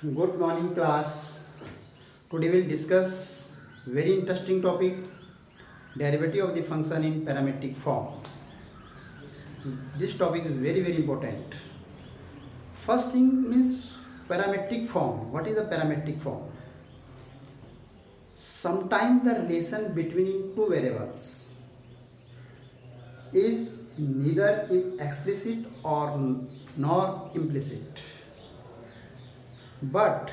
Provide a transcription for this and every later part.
Good morning class. Today we'll discuss very interesting topic, derivative of the function in parametric form. This topic is very important. First thing means parametric form. What is the parametric form? Sometimes the relation between two variables is neither explicit or nor implicit. But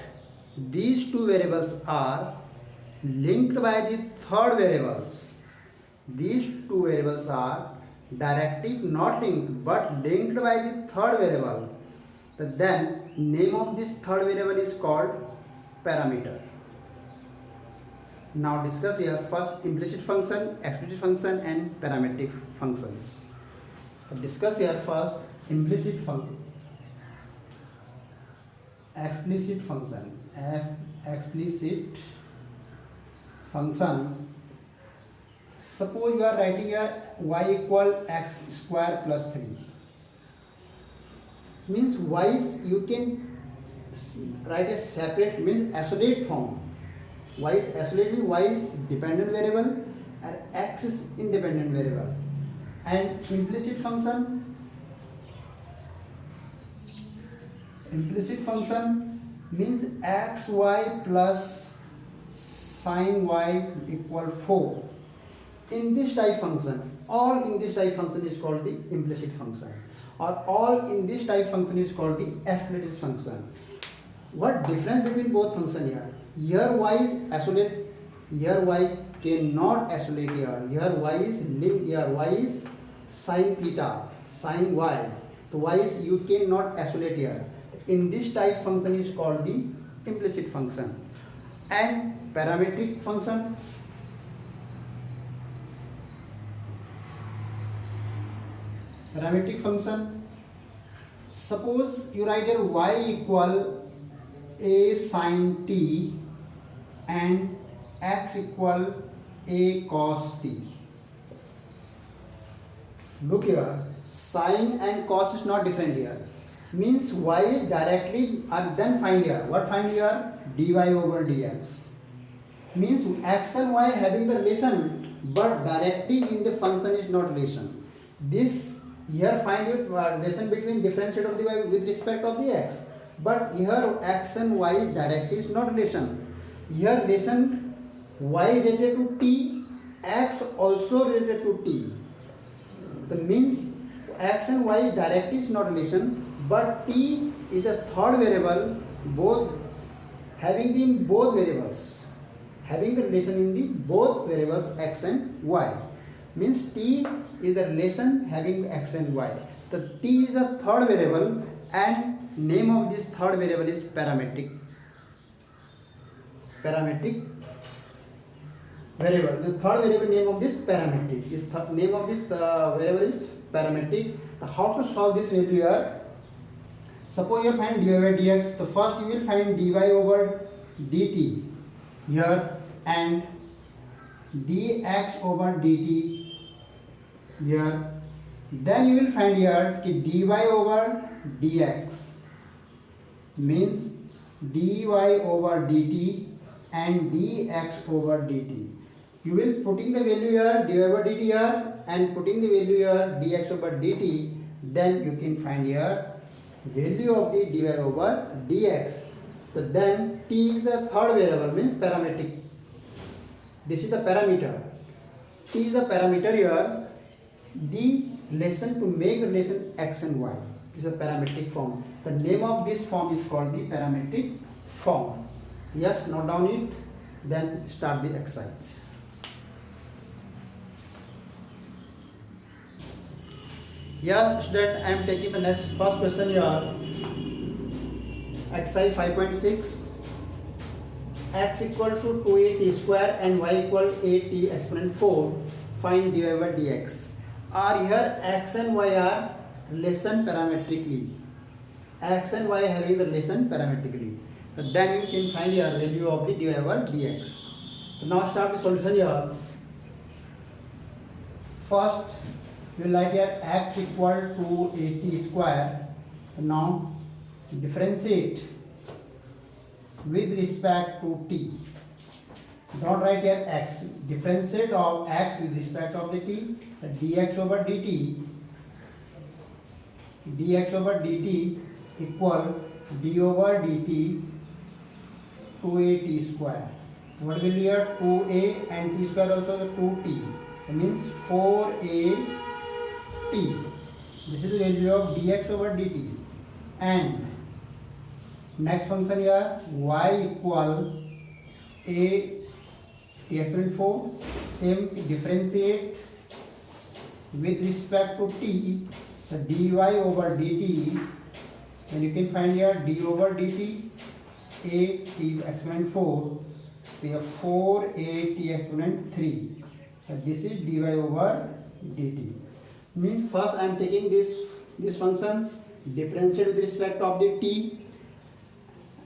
these two variables are linked by the third variables. These two variables are directly not linked but linked by the third variable. Then name of this third variable is called parameter. Now discuss here first implicit function, explicit function and parametric functions. Discuss here first implicit function. Explicit function. Explicit function. Suppose you are writing here y equal x square plus 3. Means y is, you can write a separate, means isolate form. Y is isolated, y is dependent variable and x is independent variable. And implicit function means xy plus sin y equal 4. In this type function, all in this type function is called the implicit function, or all in this type function is called the explicit function. What difference between both function here? Here y is isolate, here y cannot isolate here. Here y is linked, here y is sin theta, sin y. So y is, you cannot isolate here. In this type function is called the implicit function. And parametric function, suppose you write here y equal a sin t and x equal a cos t. Look here, sin and cos is not different here. Means y directly, and then find here. What find here? Dy over dx. Means x and y having the relation, but directly in the function is not relation. This here find your relation between differentiate of the y with respect of the x. But here x and y directly is not relation. Here relation y related to t, x also related to t. That means x and y directly is not relation, but t is the third variable, both having the both variables, having the relation in the both variables x and y. Means t is the relation having x and y. The t is the third variable and name of this third variable is parametric variable. The third variable name of this parametric is name of this variable is parametric. How to solve this value here? Suppose you find dy over dx. The first you will find dy over dt here and dx over dt here. Then you will find here dy over dx means dy over dt and dx over dt. You will putting the value here dy over dt here and putting the value here dx over dt. Then you can find here value of the dy over dx. So then t is the third variable, means parametric. This is the parameter. T is the parameter here. The relation to make the relation x and y. This is a parametric form. The name of this form is called the parametric form. Yes, note down it. Then start the exercise. Here student, I am taking the next first question here. Exercise 5.6. X equal to 2at square and y equal 8t exponent 4. Find dy over dx. Are here x and y are relation parametrically. X and y having the relation parametrically. So then you can find your value of the dy over dx. So now start the solution here. First we will write here x equal to 80 square. Now differentiate with respect to t. Don't write here x. Differentiate of x with respect of the t. The dx over dt, dx over dt equal d over dt 2a t square. What will be here? 2a and t square also the 2t. That means 4a t. This is the value of dx over dt. And next function here, y equal a t exponent 4. Same, differentiate with respect to t, the dy over dt. Then you can find here d over dt, a t exponent 4. We have 4a t exponent 3. So this is dy over dt. Means first I am taking this function, differentiate with respect of the t,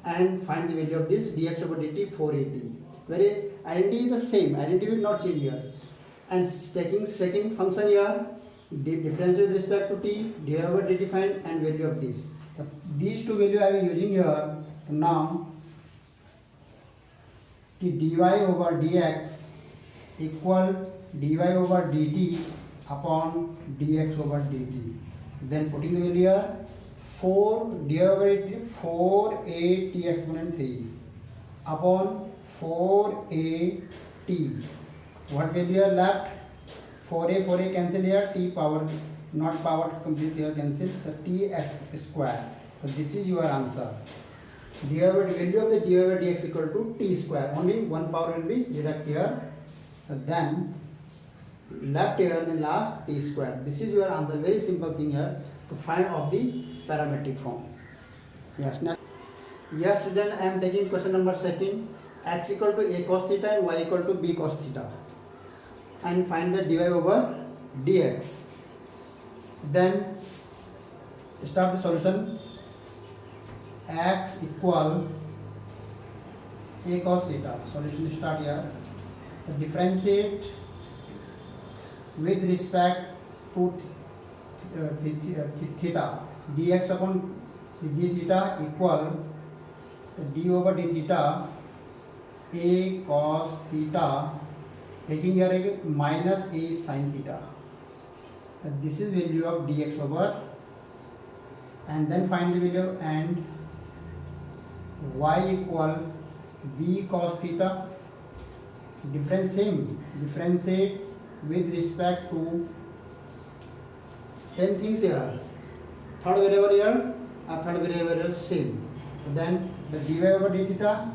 and find the value of this dx over dt 4a t. Where identity is the same, identity will not change here. And taking second function here, differentiate with respect to t, dy over dt find, and value of this. So these two values I am using here. Now dy over dx equal dy over dt upon dx over dt. Then putting the value here, 4 dy over dt 4a t exponent 3 upon 4a t. What value here left? 4a cancel here, t power not power complete here cancel, the t square. So this is your answer. Dy over value of the dy over dx equal to t square. Only one power will be direct here. So then left here and last t square. This is your answer. Very simple thing here to find of the parametric form. Yes. Next. Yes, student. I am taking question number 2. X equal to a cos theta and y equal to b cos theta. And find the dy over dx. Then start the solution. X equal a cos theta. Solution start here. Differentiate with respect to theta. Dx upon d theta equal d over d theta a cos theta, taking here again minus a sin theta. This is value of dx over, and then find the value, and y equal b cos theta. Differentiate with respect to same things here. Third variable here, third variable same. Then the dy over d theta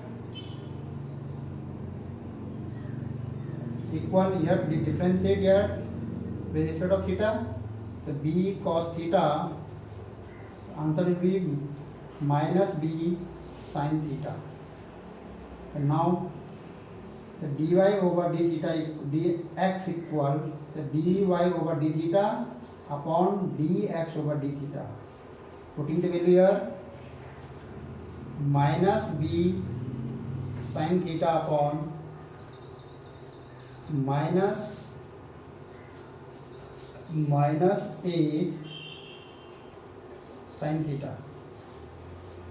equal here, differentiate here with respect of theta, the b cos theta, answer will be minus b sin theta. And now the dy over d theta dx equal the dy over d theta upon dx over d theta. Putting the value here, minus b sin theta upon minus a sin theta.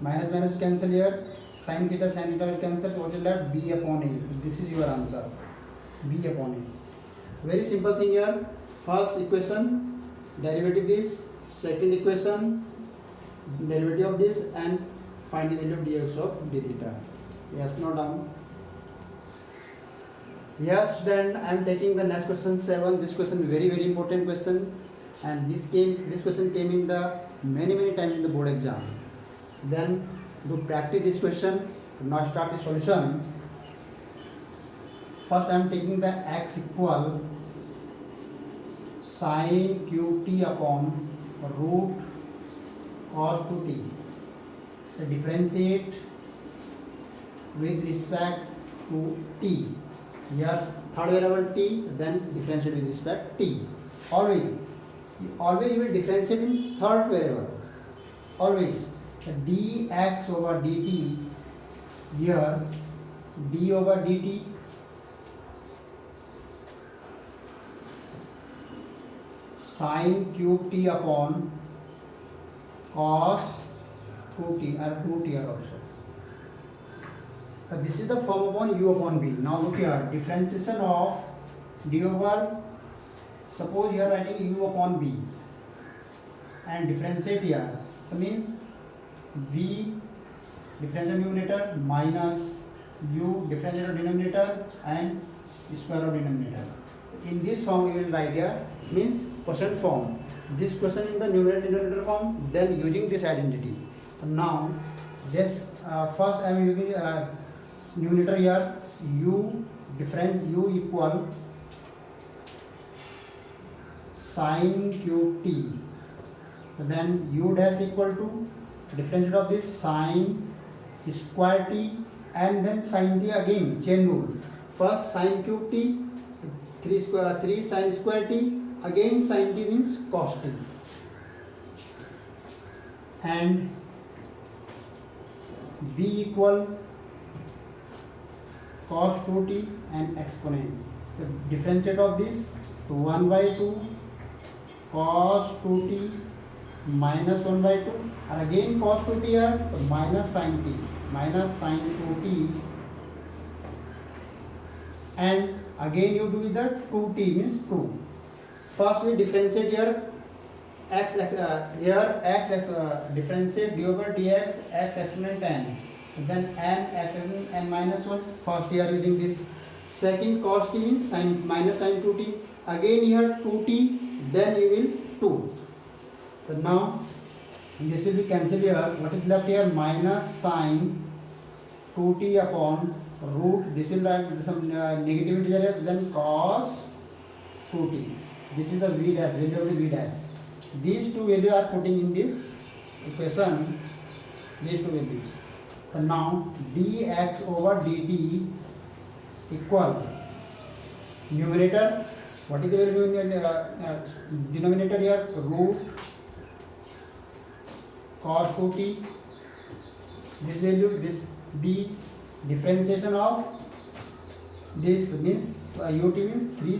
Minus cancel here, sin theta will cancel. What is left? B upon a. This is your answer. B upon a. Very simple thing here. First equation, derivative this. Second equation, derivative of this, and find the value of dx of d theta. Yes, note down. Yes, then I am taking the next question 7. This question very important question, and this question came in the many times in the board exam. Then to practice this question, now start the solution. First I am taking the x equal sin cube t upon root cos 2t. The differentiate with respect to t. Here third variable t, then differentiate with respect t. Always you will differentiate in third variable. Always dx over dt, here d over dt sin cube t upon cos 2t, or 2t here also. This is the form upon u upon b. Now look here, differentiation of d over, suppose you are writing u upon b and differentiate here. That means v differential numerator minus u differential denominator and square of denominator. In this form you will write here, means quotient form. This quotient in the numerator denominator form, then using this identity. Now just first I am using numerator here, u equal sin cube t. Then u dash equal to differential of this sin square t, and then sin t again, chain rule. First sin cube t, 3 sin square t, again sin t means cos t, and b equal cos 2t and exponent. The differentiate of this, 1 by 2 cos 2t minus 1 by 2, and again cos 2t here, so minus sin 2t, and again you do with the 2t means 2. First we differentiate here x differentiate d over dx x exponent n, then n x exponent n minus 1. First we are using this. Second cos t means sin minus sin 2t, again here 2t, then you will 2. So now this will be cancelled here. What is left here? Minus sin 2t upon root. This will write some negative integer, then cos 2t. This is the v dash, value of the v dash. These two values are putting in this equation. These two values. So now dx over dt equal numerator. What is the value in denominator here? Root cos 2t. This value, this b, differentiation of this means ut means 3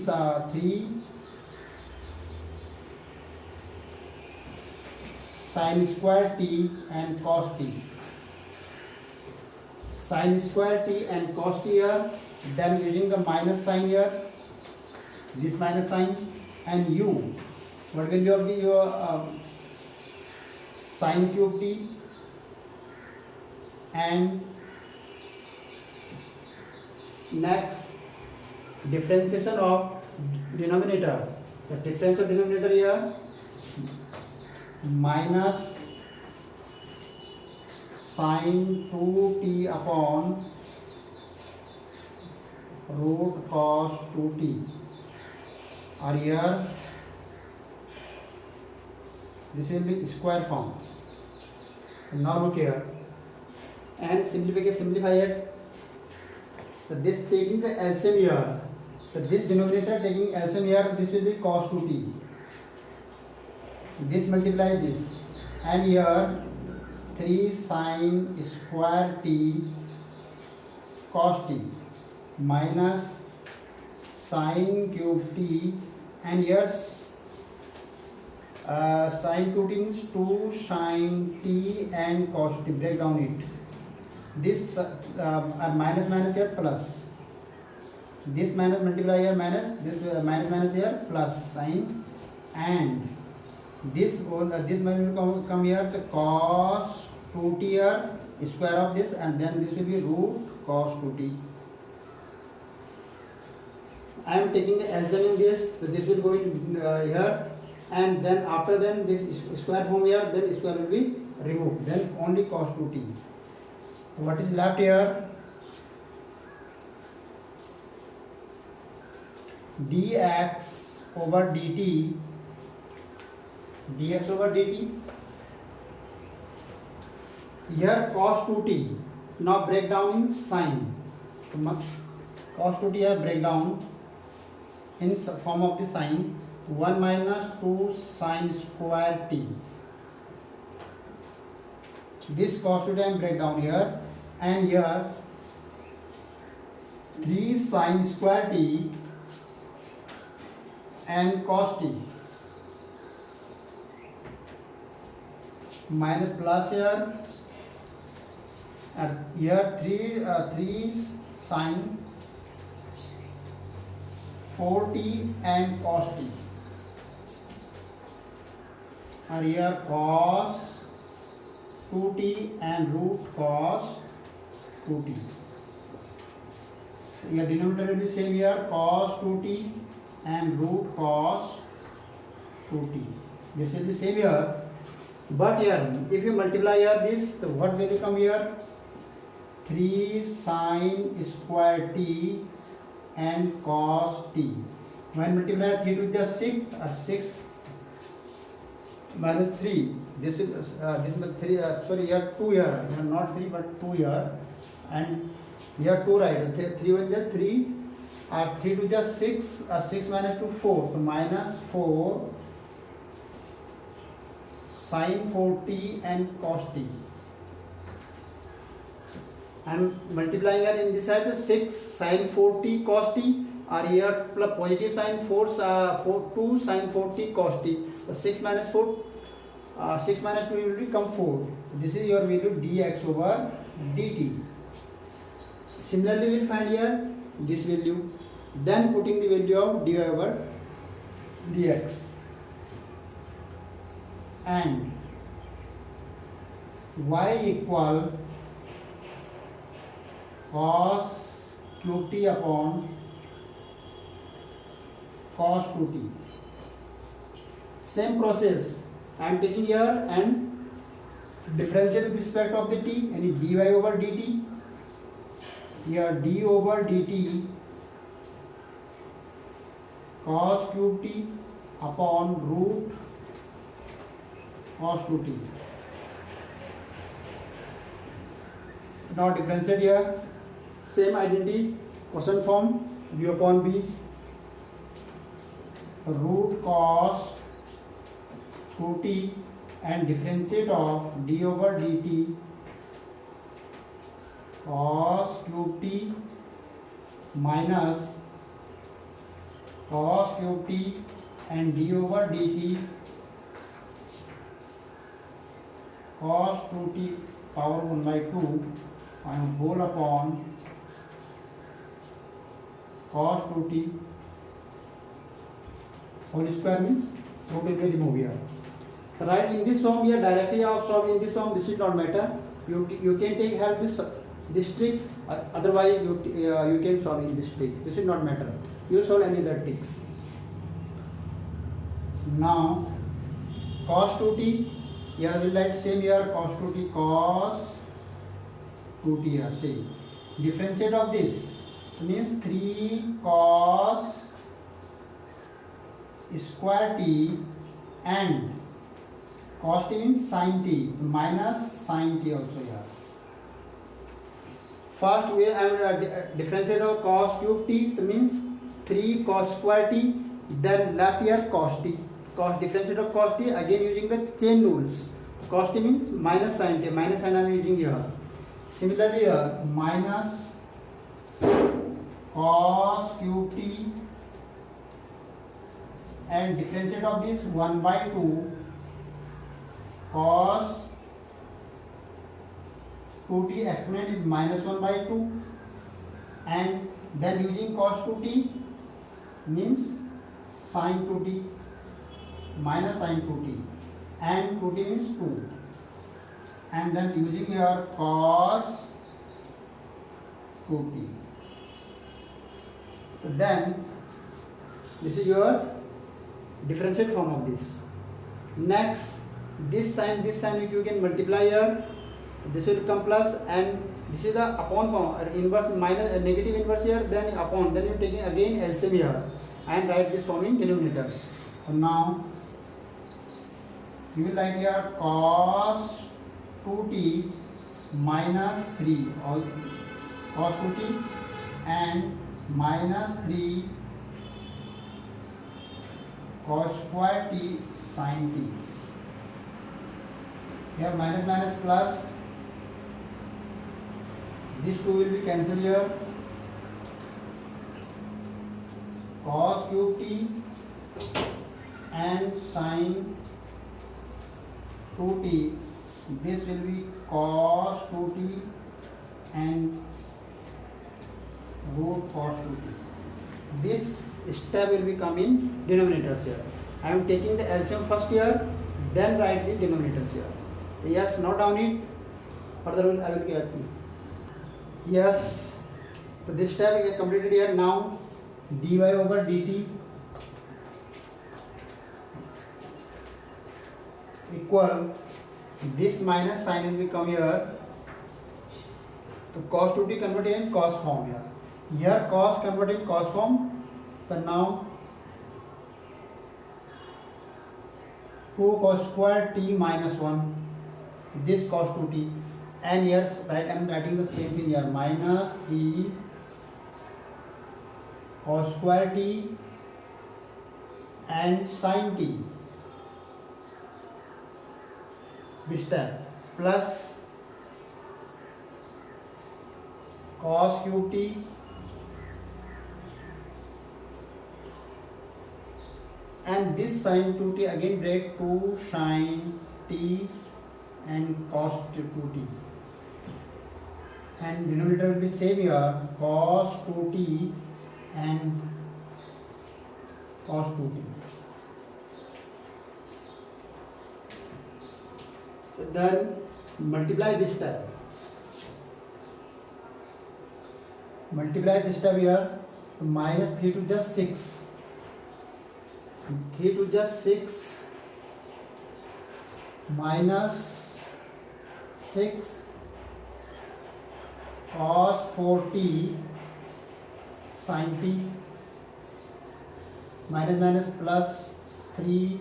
sin square t and cos t. Sin square t and cos t here, then using the minus sign here, this minus sign, and u, what value of the your sin cube t, and next differentiation of denominator. The difference of denominator here, minus sin 2t upon root cos 2t, or here this will be square form. Now look here, and simplify it. So this taking the LCM here, so this denominator taking LCM here, this will be cos 2t. This multiply this, and here 3 sin square t cos t minus sin cube t, and here sin 2t means 2 sin t and cos t. Break down it. This minus here plus. This minus multiply here minus, this minus here plus sign, and this will come here, the cos 2t here, square of this, and then this will be root cos 2t. I am taking the LCM in this, so this will go in here, and then after then this square form here, then square will be removed, then only cos 2t. What is left here? dx over dt, here cos 2t. Now break down in sine. Cos 2t here break down in form of the sine. 1 minus 2 sin square t. This cos 2t I am break down here, and here 3 sin square t and cos t, minus plus here, and here 3 sine 4t and cos t, and here cos 2t and root cos 2t. Here denominator will be same here, cos 2t and root cos 2t. This will be same here, but here if you multiply here this, so what will become here? 3 sine square t and cos t. When multiply 3 to the 6, or 6 minus 3, this is 3, sorry, here 2 here, not 3 but 2 here, and here 2 right, 3 1 is 3, 3 to the 6, 6 minus 2 4, so minus 4 sine 4t and cos t. I am multiplying here in this side 6 sine 4t cos t, or here plus positive sine 2 sine 4t cos t. So 6 minus 4, 6 minus 2 will become 4. This is your value dx over dt. Similarly, we will find here this value, then putting the value of dy over dx, and y equal cos qt upon cos 2t. Same process I am taking here and differentiate with respect of the t, any dy over dt. Here d over dt cos cube t upon root cos 2t. Now differentiate here, same identity, quotient form, b upon b, root cos 2t, and differentiate of d over dt cos cube t minus cos cube t and d over dt cos 2t power 1 by 2 and whole upon cos 2t whole square, means root will be removed here. Right, in this form here directly I have solved in this form, this is not matter. You can take help this trick, otherwise you can solve in this trick. This is not matter. You solve any other tricks. Now cos 2t, here we write same here, cos 2t cos 2t here, see. Differentiate of this means 3 cos square t and cos t means sin t minus sin t also here. First we have differentiate of cos cube t, that means 3 cos square t, then left here cos t. Cos differentiate of cos t again using the chain rules. Cos t means minus sin t, minus sign I am using here. Similarly here minus cos cube t and differentiate of this 1 by 2 cos 2t exponent is minus 1 by 2, and then using cos 2t means sin 2t minus sin 2t, and 2t means 2, and then using here cos 2t. So then this is your differentiate form of this. Next, this sign you can multiply here, this will come plus, and this is the upon form, inverse minus negative inverse here, then upon, then you are taking again LCM here and write this form in denominators. So now you will write here cos 2t minus 3, or cos 2t and minus 3 cos square t sin t. Here minus minus plus, these two will be cancelled here. Cos cube t and sin 2t, this will be cos 2t cos 2t. This step will be come in denominators here. I am taking the LCM first here, then write the denominators here. Yes, note down it. Further I will give you. Yes. So this step is completed here. Now dy over dt equal this minus sign will become here. So cos 2t converted in cos form here. Here cos converted in cos form. So now 2 cos square t minus 1. This cos 2t. And here right I am writing the same thing here, minus 3 cos square t and sin t. This step plus cos cube t and this sin 2t again break 2 sin t and cos 2t, and denominator will be same here, cos 2t and cos 2t. Then multiply this step. Multiply this step here. Minus 3 to just 6. 3 to just 6 minus 6 cos 4t sin t minus minus plus 3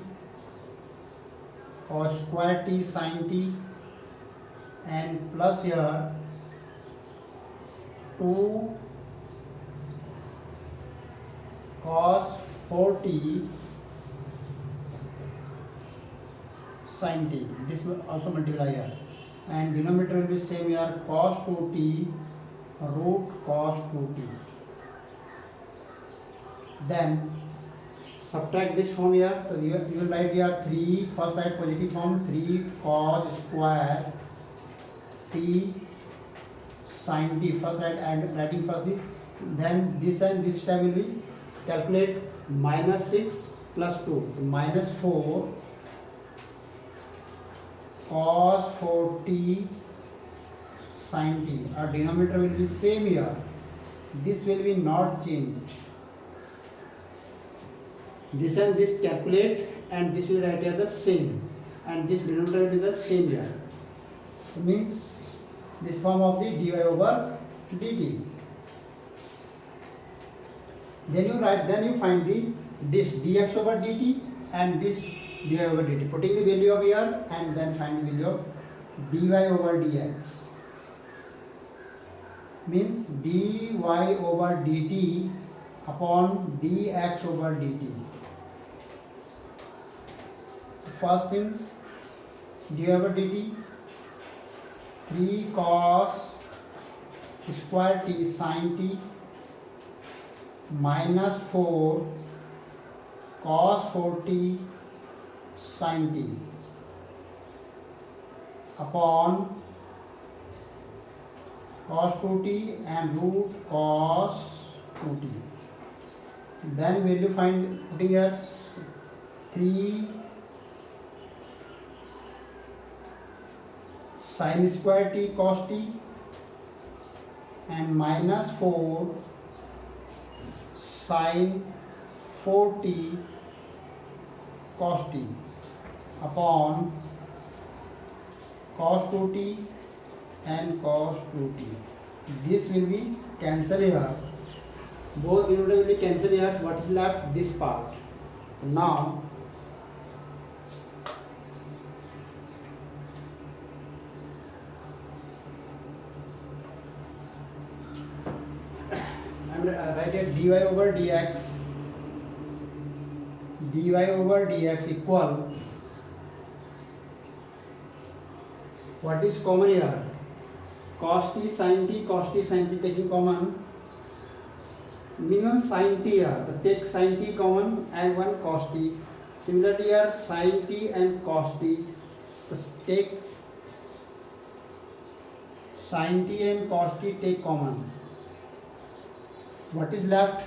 cos square t sin t and plus here 2 cos 4t sin t. This will also multiply here, and denominator will be same here, cos 2t root cos 2t. Then subtract this from here. So you will write here 3, first write positive form, 3 cos square t sin t. First write and writing first this, then this and this time will be calculate minus 6 plus 2, so minus 4 cos 4t sin t. Our denominator will be same here. This will be not changed. This and this calculate, and this will write here the same, and this denominator will be the same here. It means this form of the dy over dt. Then you find this dx over dt and this dy over dt. Putting the value of here and then find the value of dy over dx. Means dy over dt upon dx over dt. First things, dy over dt 3 cos square t sin t minus 4 cos 4t sin t upon cos 2t and root cos 2t. Then value find, putting here 3 sin square t cos t and minus 4 sin 4t cos t upon cos 2t and cos 2t. This will be cancelled here. Both denominator will be cancelled here. What is left? This part. Now I am write here dy over dx. Dy over dx equal, what is common here? Cos t sin t taking common. Minimum sin t here, so take sin t common and one cos t. Similarly here sin t and cos t, so take sin t and cos t take common. What is left?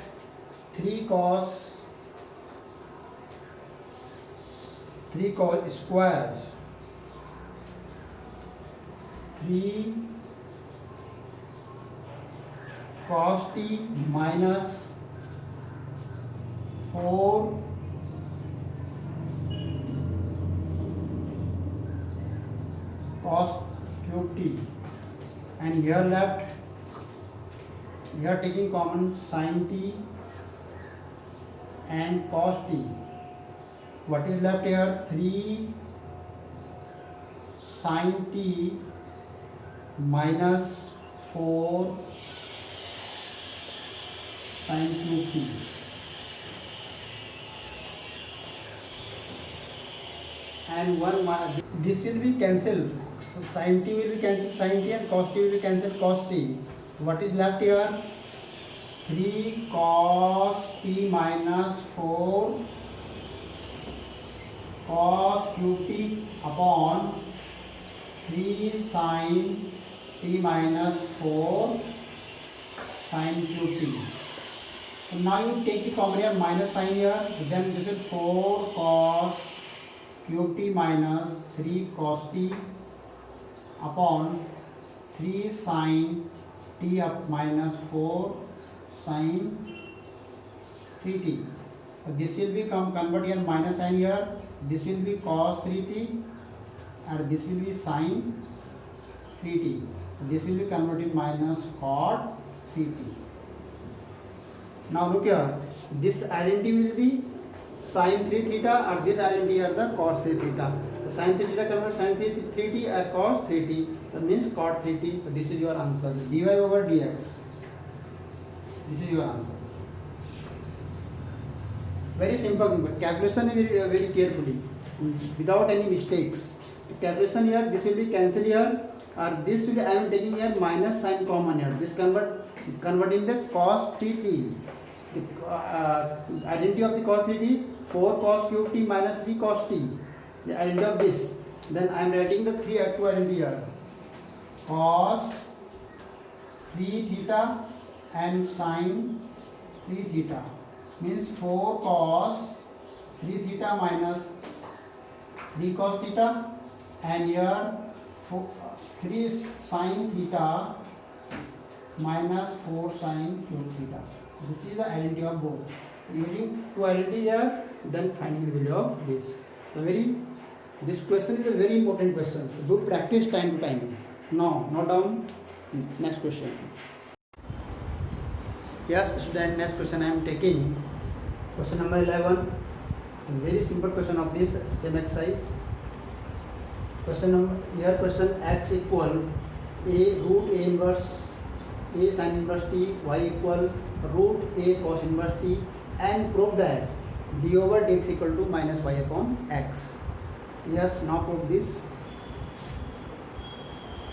3 cos square, 3 cos t minus 4 cos cube t, and here left, we are taking common sin t and cos t. What is left here? 3 sin t minus 4 sin cube t. And this will be cancelled. Sin t will be cancelled sin t, and cos t will be cancelled cos t. What is left here? 3 cos t minus 4 cos cube t upon 3 sin t minus 4 sin cube t. So now you take the common here, minus sign here, then this is 4 cos cube t minus 3 cos t upon 3 sin t up minus 4 sin 3t. This will become convert here, minus sign here, this will be cos 3t and this will be sin 3t. This will be converted minus cot 3t. Now look here, this identity will be sin 3 theta, or this identity are the cos 3 theta. The sin 3 theta convert sin 3t or cos 3t, that means cot 3t. So this is your answer, dy over dx. This is your answer. Very simple thing, but calculation very carefully, without any mistakes. The calculation here, this will be cancelled here, or this will be, I am taking here minus sign common here. This converting the cos 3t. The identity of the cos 3t, 4 cos cube t minus 3 cos t. The identity of this. Then I am writing the two identity here. Cos 3 theta and sin 3 theta. Means 4 cos 3 theta minus 3 cos theta, and here 3 sin theta minus 4 sin cube theta. This is the identity of both. Using two identity here, then finding the value of this. This question is a very important question. So do practice time to time. Now, note down. Next question. Yes, student. Next question I am taking. Question number 11. A very simple question of this same exercise. Question x equal a root a inverse a sin inverse t, y equal root a cos inverse t, and prove that d over dx equal to minus y upon x. Yes, now prove this.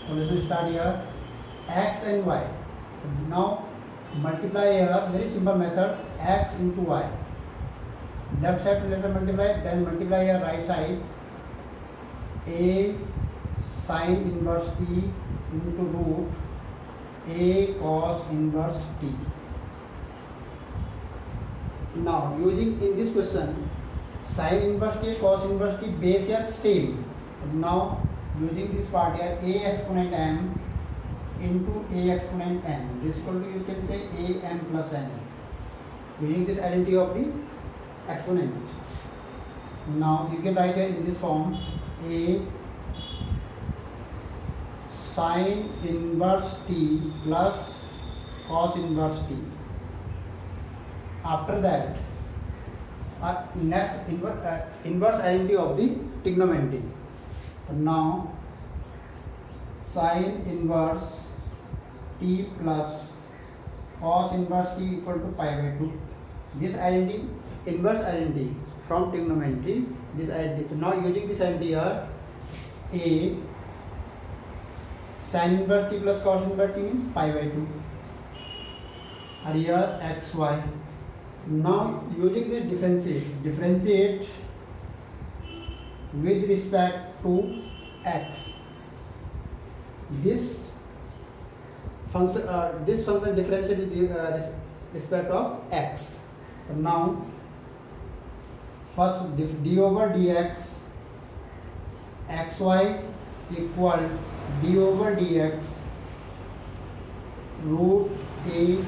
So let me start here. X and y. Now multiply here, very simple method, x into y. Left side to left side multiply, then multiply here right side. A sin inverse t into root a cos inverse t. Now using in this question, sin inverse t, cos inverse t, base here same. Now using this part here, a exponent m into a exponent n, this equal to, you can say, a m plus n. Using this identity of the exponent. Now you can write it in this form, a sin inverse t plus cos inverse t. After that, next inverse identity of the trigonometry. Now sin inverse t plus cos inverse t equal to pi by 2. This identity, inverse identity from trigonometry, this identity. Now using this identity here, a sin inverse t plus cos inverse t means pi by 2. And here xy. Now using this differentiate with respect to x. This function differentiate with respect of x. So now first d over dx xy equal d over dx root a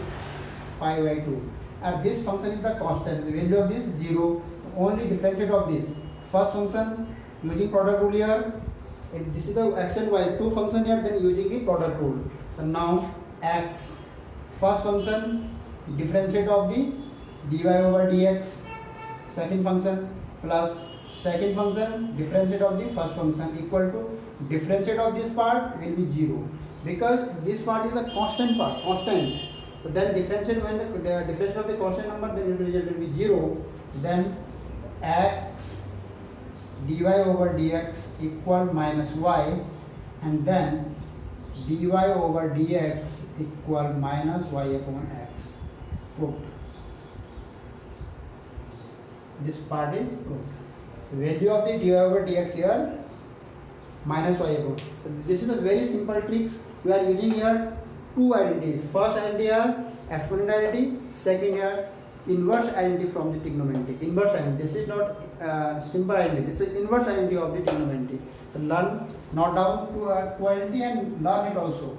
pi by 2. And this function is the constant. The value of this is 0. Only differentiate of this first function using product rule here. If this is the x and y, two function here, then using the product rule. So now x first function differentiate of the dy over dx second function plus second function differentiate of the first function equal to differentiate of this part will be 0 because this part is the constant part, constant. So then differentiate, when the differentiate of the constant number, then the result will be 0. Then x dy over dx equal minus y, and then dy over dx equal minus y upon x. Proved. This part is proved. The value of the dy over dx here minus y upon. So this is a very simple tricks. We are using here two identities. First identity are exponent identity, second here inverse identity from the trigonometry. Inverse identity. This is not simple identity. This is inverse identity of the trigonometry. So learn, note down to identity and learn it also.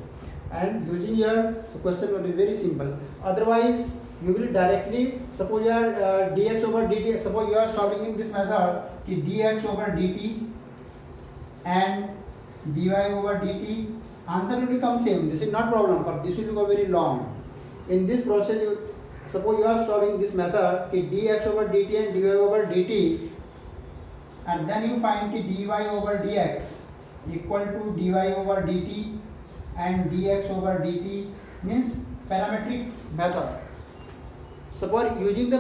And using here the question will be very simple. Otherwise, you will directly suppose you are dx over dt. Suppose you are solving in this method dx over dt and dy over dt. Answer will become same. This is not problem, but this will become very long. In this process, suppose you are solving this method dx over dt and dy over dt, and then you find dy over dx equal to dy over dt and dx over dt, means parametric method. Suppose using the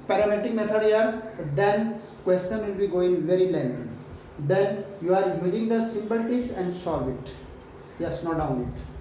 parametric method here, then question will be going very lengthy. Then you are using the simple tricks and solve it. Yes, note down it.